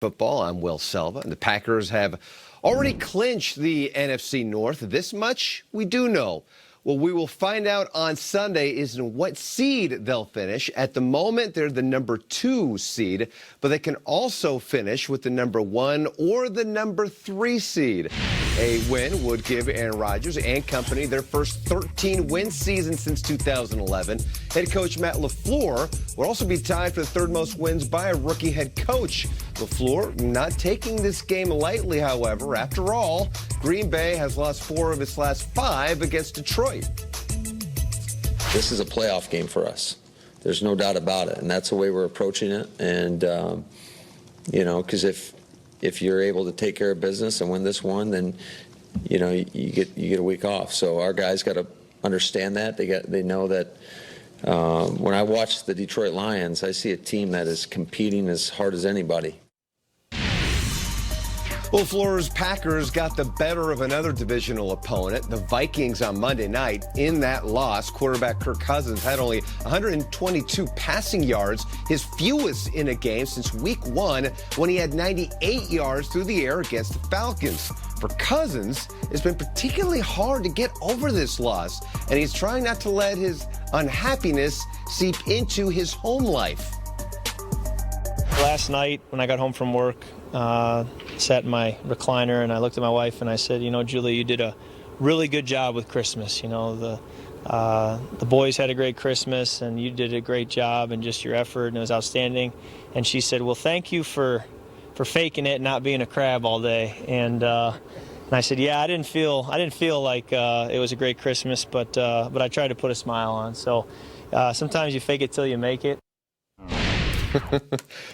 Football. I'm Will Selva, and the Packers have already clinched the NFC North. This much we do know. What we will find out on Sunday is in what seed they'll finish. At the moment, they're the number 2 seed, but they can also finish with the number 1 or the number 3 seed. A win would give Aaron Rodgers and company their first 13-win season since 2011. Head coach Matt LaFleur would also be tied for the third most wins by a rookie head coach. LaFleur not taking this game lightly, however. After all, Green Bay has lost 4 of its last 5 against Detroit. This is a playoff game for us. There's no doubt about it, and that's the way we're approaching it. And, because if you're able to take care of business and win this one, then, you get a week off. So our guys got to understand that. They know that when I watch the Detroit Lions, I see a team that is competing as hard as anybody. Well, LaFleur's Packers got the better of another divisional opponent, the Vikings, on Monday night. In that loss, quarterback Kirk Cousins had only 122 passing yards, his fewest in a game since Week 1, when he had 98 yards through the air against the Falcons. For Cousins, it's been particularly hard to get over this loss, and he's trying not to let his unhappiness seep into his home life. Last night, when I got home from work, sat in my recliner and I looked at my wife and I said, Julie, you did a really good job with Christmas. The boys had a great Christmas and you did a great job, and just your effort, and it was outstanding. And she said, well, thank you for faking it and not being a crab all day. And I said, yeah, I didn't feel like it was a great Christmas, but I tried to put a smile on. So sometimes you fake it till you make it.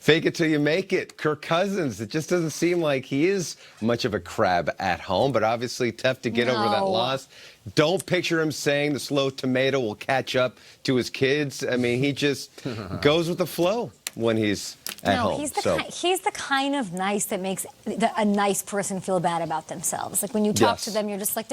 Fake it till you make it. Kirk Cousins, it just doesn't seem like he is much of a crab at home, but obviously tough to get over that loss. Don't picture him saying the slow tomato will catch up to his kids. I mean, he just goes with the flow when he's at home. He's the kind of nice that makes a nice person feel bad about themselves. Like when you talk to them, you're just like,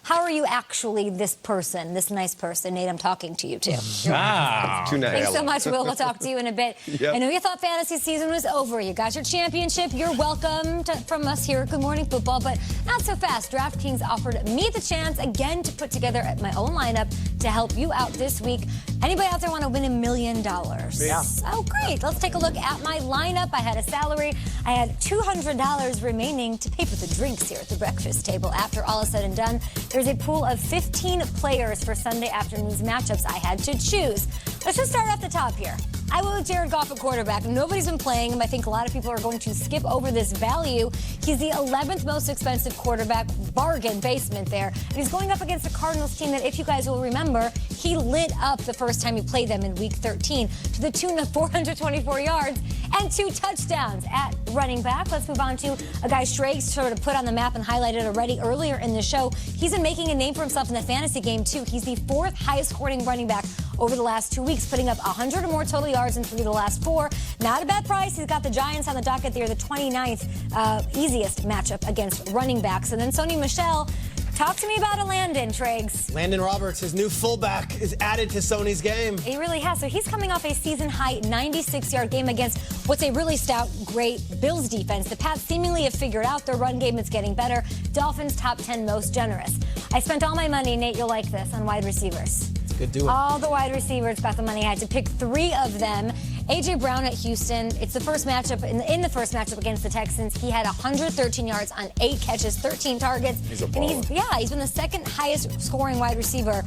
how are you actually this person, this nice person? Nate, I'm talking to you too. Too nice. Thanks so much, Will. We'll talk to you in a bit. Yep. I know you thought fantasy season was over. You got your championship. You're welcome from us here at Good Morning Football, but not so fast. DraftKings offered me the chance again to put together my own lineup to help you out this week. Anybody out there want to win $1 million? Yeah. Oh, great. Let's take a look at my lineup. I had a salary. I had $200 remaining to pay for the drinks here at the breakfast table. After all is said and done, there's a pool of 15 players for Sunday afternoon's matchups I had to choose. Let's just start off the top here. I went with Jared Goff at quarterback. Nobody's been playing him. I think a lot of people are going to skip over this value. He's the 11th most expensive quarterback, bargain basement there. And he's going up against a Cardinals team that, if you guys will remember, he lit up the first time he played them in Week 13 to the tune of 424 yards and 2 touchdowns at running back. Let's move on to a guy Schrage sort of put on the map and highlighted already earlier in the show. He's been making a name for himself in the fantasy game, too. He's the 4th highest scoring running back over the last 2 weeks, putting up 100 or more total yards in 3 of the last 4. Not a bad price. He's got the Giants on the docket. They're the 29th easiest matchup against running backs. And then Sony Michel. Talk to me about a Landon, Triggs. Landon Roberts, his new fullback, is added to Sony's game. He really has. So he's coming off a season-high 96-yard game against what's a really stout, great Bills defense. The Pats seemingly have figured out their run game. It's getting better. Dolphins top 10 most generous. I spent all my money, Nate, you'll like this, on wide receivers. Good duo. All the wide receivers got the money. I had to pick 3 of them. A.J. Brown at Houston. It's the first matchup. In the first matchup against the Texans, he had 113 yards on 8 catches, 13 targets. He's a baller. He's been the 2nd highest scoring wide receiver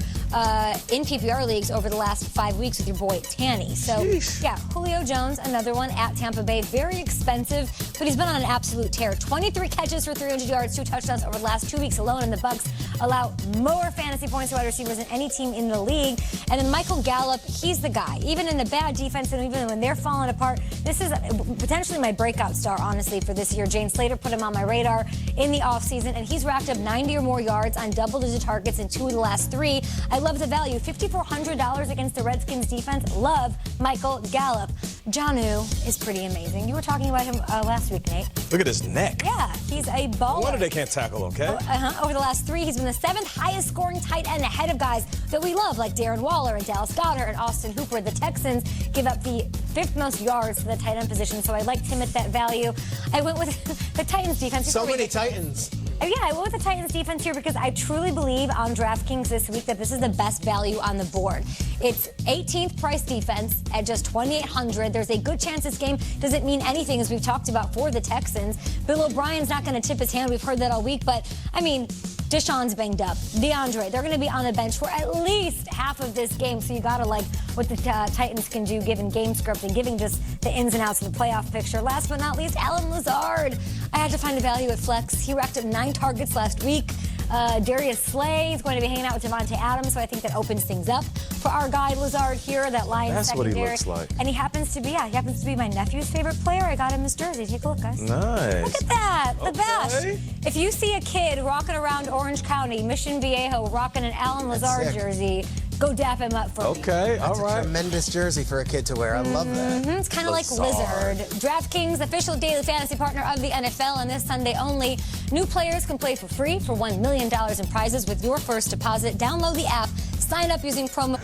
in PPR leagues over the last 5 weeks with your boy Tanny. So, yeah, Julio Jones, another one at Tampa Bay. Very expensive, but he's been on an absolute tear. 23 catches for 300 yards, 2 touchdowns over the last 2 weeks alone, and the Bucs allow more fantasy points to wide receivers than any team in the league. And then Michael Gallup, he's the guy. Even in the bad defense and even when they're falling apart, this is potentially my breakout star, honestly, for this year. Jane Slater put him on my radar in the offseason, and he's racked up 90 or more yards on double-digit targets in 2 of the last 3. I love the value. $5,400 against the Redskins defense. Love Michael Gallup. Jonnu is pretty amazing. You were talking about him last week, Nate. Look at his neck. Yeah, he's a baller. No wonder they can't tackle, okay? Over the last 3, he's been the 7th highest scoring tight end, ahead of guys that we love, like Darren Waller and Dallas Goedert and Austin Hooper. The Texans give up the 5th most yards to the tight end position, so I liked him at that value. I went with the Titans defense. So many Titans. Yeah, I went with the Titans defense here because I truly believe on DraftKings this week that this is the best value on the board. It's 18th price defense at just $2,800. There's a good chance this game doesn't mean anything, as we've talked about, for the Texans. Bill O'Brien's not going to tip his hand. We've heard that all week. But, I mean, Deshaun's banged up. DeAndre, they're going to be on the bench for at least half of this game. So you got to like what the Titans can do given game script and giving just the ins and outs of the playoff picture. Last but not least, Allen Lazard. I had to find a value at flex. He racked up 9 targets last week. Darius Slay is going to be hanging out with Devontae Adams, so I think that opens things up for our guy Lazard here, that Lions secondary. That's what he looks like. And he happens to be my nephew's favorite player. I got him his jersey. Take a look, guys. Nice. Look at that, the Okay. best. If you see a kid rocking around Orange County, Mission Viejo, rocking an Allen Lazard sick. jersey, go dap him up for me. Okay, all That's a right. tremendous jersey for a kid to wear. I love that. It's kind of like Lazard. Lizard. DraftKings, official daily fantasy partner of the NFL, and this Sunday only, new players can play for free for $1 million in prizes with your first deposit. Download the app, sign up using promo.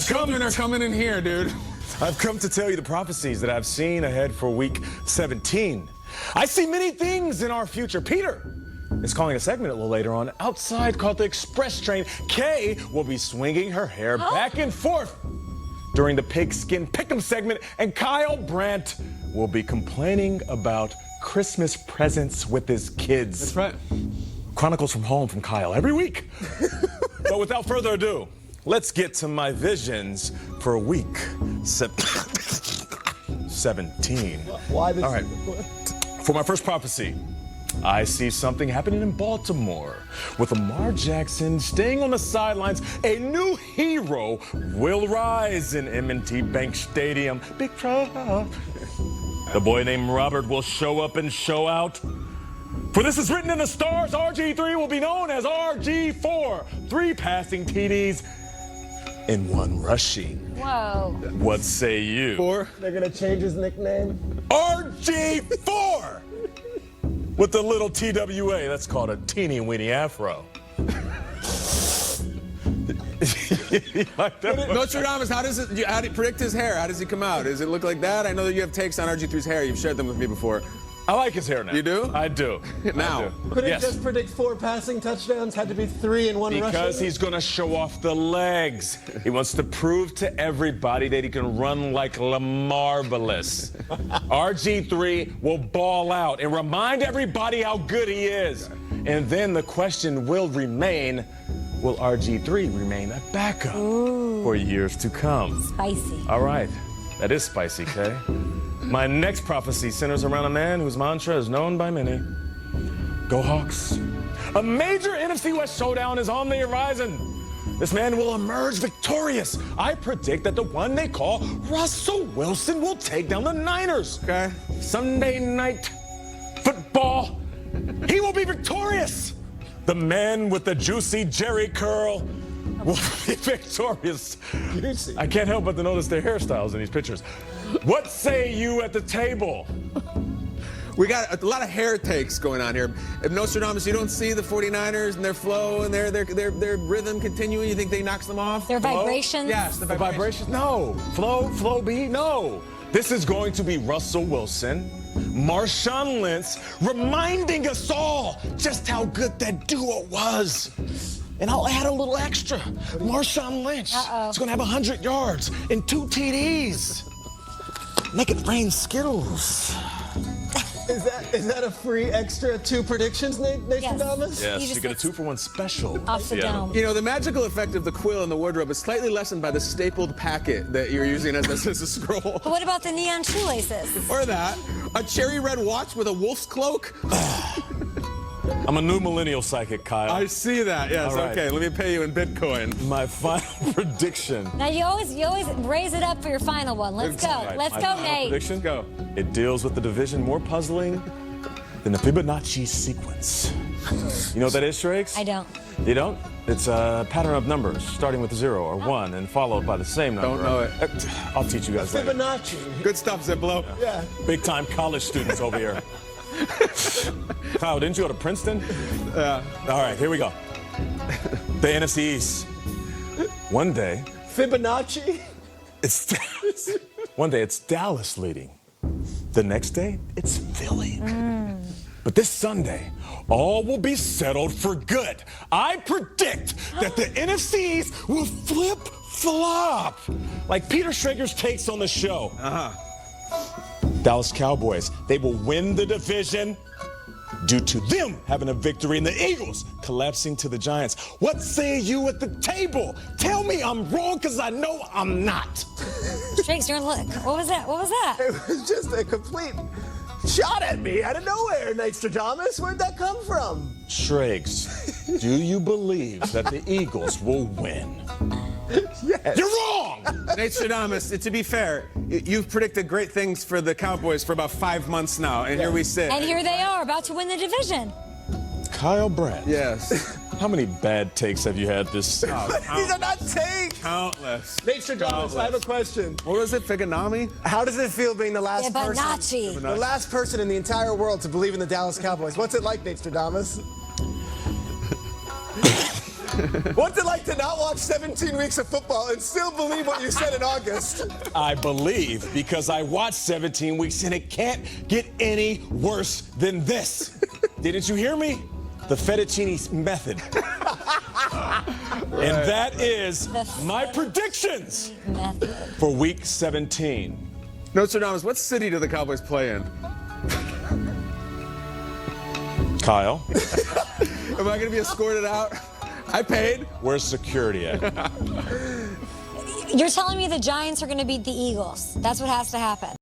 Children are coming in here, dude. I've come to tell you the prophecies that I've seen ahead for week 17. I see many things in our future. Peter is calling a segment a little later on outside called the Express Train. Kay will be swinging her hair back and forth during the Pigskin Pick'em segment, and Kyle Brandt will be complaining about Christmas presents with his kids. That's right. Chronicles from home from Kyle every week. But without further ado, let's get to my visions for week 17. Why this? All right. For my first prophecy, I see something happening in Baltimore. With Lamar Jackson staying on the sidelines, a new hero will rise in M&T Bank Stadium. Big pro. The boy named Robert will show up and show out. For this is written in the stars, RG3 will be known as RG4. 3 passing TDs and 1 rushing. Whoa. What say you? 4. They're going to change his nickname. RG4! With the little TWA, that's called a teeny weeny afro. Like that? Nostradamus, how do you predict his hair? How does he come out? Does it look like that? I know that you have takes on RG3's hair. You've shared them with me before. I like his hair now. You do? I do. Now. I do. Couldn't Yes. just predict 4 passing touchdowns? Had to be 3 and 1 rushing? Because he's going to show off the legs. He wants to prove to everybody that he can run like Lamarvelous. RG3 will ball out and remind everybody how good he is. And then the question will remain, will RG3 remain a backup for years to come? Spicy. All right. That is spicy, Kay. My next prophecy centers around a man whose mantra is known by many. Go Hawks. A major NFC West showdown is on the horizon. This man will emerge victorious. I predict that the one they call Russell Wilson will take down the Niners. Okay. Sunday night football. He will be victorious. The man with the juicy Jerry curl will be victorious. Juicy. I can't help but to notice their hairstyles in these pictures. What say you at the table? We got a lot of hair takes going on here. If Nostradamus, you don't see the 49ers and their flow and their rhythm continuing, you think they knocks them off? Their vibrations? Yes, the The vibrations. vibrations? No. Flow B? No. This is going to be Russell Wilson, Marshawn Lynch, reminding us all just how good that duo was. And I'll add a little extra. Marshawn Lynch is going to have 100 yards and 2 TDs. Make it rain Skittles. Is that a free extra 2 predictions, Nostradamus? Yes. Yes, You you just get a look 2-for-1 special. Off the dome. You know, the magical effect of the quill in the wardrobe is slightly lessened by the stapled packet that you're using as a scroll. But what about the neon shoelaces? Or that. A cherry red watch with a wolf's cloak. I'm a new millennial psychic, Kyle. I see that. Yes. All right. Okay. Let me pay you in Bitcoin. My final prediction. Now you always raise it up for your final one. Let's go. Right, Let's my go, final Nate. Prediction? Go. It deals with the division more puzzling than the Fibonacci sequence. You know what that is, Shrakes? I don't. You don't? It's a pattern of numbers, starting with 0 or 1 and followed by the same number. Don't know it. I'll teach you guys later. Fibonacci. Good stuff, Ziplo. Yeah. Big time college students over here. Kyle, didn't you go to Princeton? Yeah. All right, here we go. The NFC East. One day, Fibonacci. one day it's Dallas leading. The next day, it's Philly. But this Sunday, all will be settled for good. I predict that the NFC East will flip-flop, like Peter Schrager's takes on the show. Dallas Cowboys, they will win the division due to them having a victory and the Eagles collapsing to the Giants. What say you at the table? Tell me I'm wrong, because I know I'm not. Shrakes, you're look. What was that? What was that? It was just a complete shot at me out of nowhere, Nostradamus. Where'd that come from? Shrakes, do you believe that the Eagles will win? Yes. You're wrong! Nate Stradamus, to be fair, you've predicted great things for the Cowboys for about 5 months now, and here we sit. And here they are, about to win the division. Kyle Brandt. Yes. How many bad takes have you had this? These are not takes. Countless. Nostradamus, I have a question. What was it, Figanami? How does it feel being the last Fibonacci. person? The last person in the entire world to believe in the Dallas Cowboys. What's it like, Nostradamus? What's it like to not watch 17 weeks of football and still believe what you said in August? I believe because I watched 17 weeks and it can't get any worse than this. Didn't you hear me? The fettuccine method. And that is my predictions for week 17. Nostradamus, what city do the Cowboys play in? Kyle, Am I going to be escorted out? I paid. where's security at? You're telling me the Giants are going to beat the Eagles. That's what has to happen.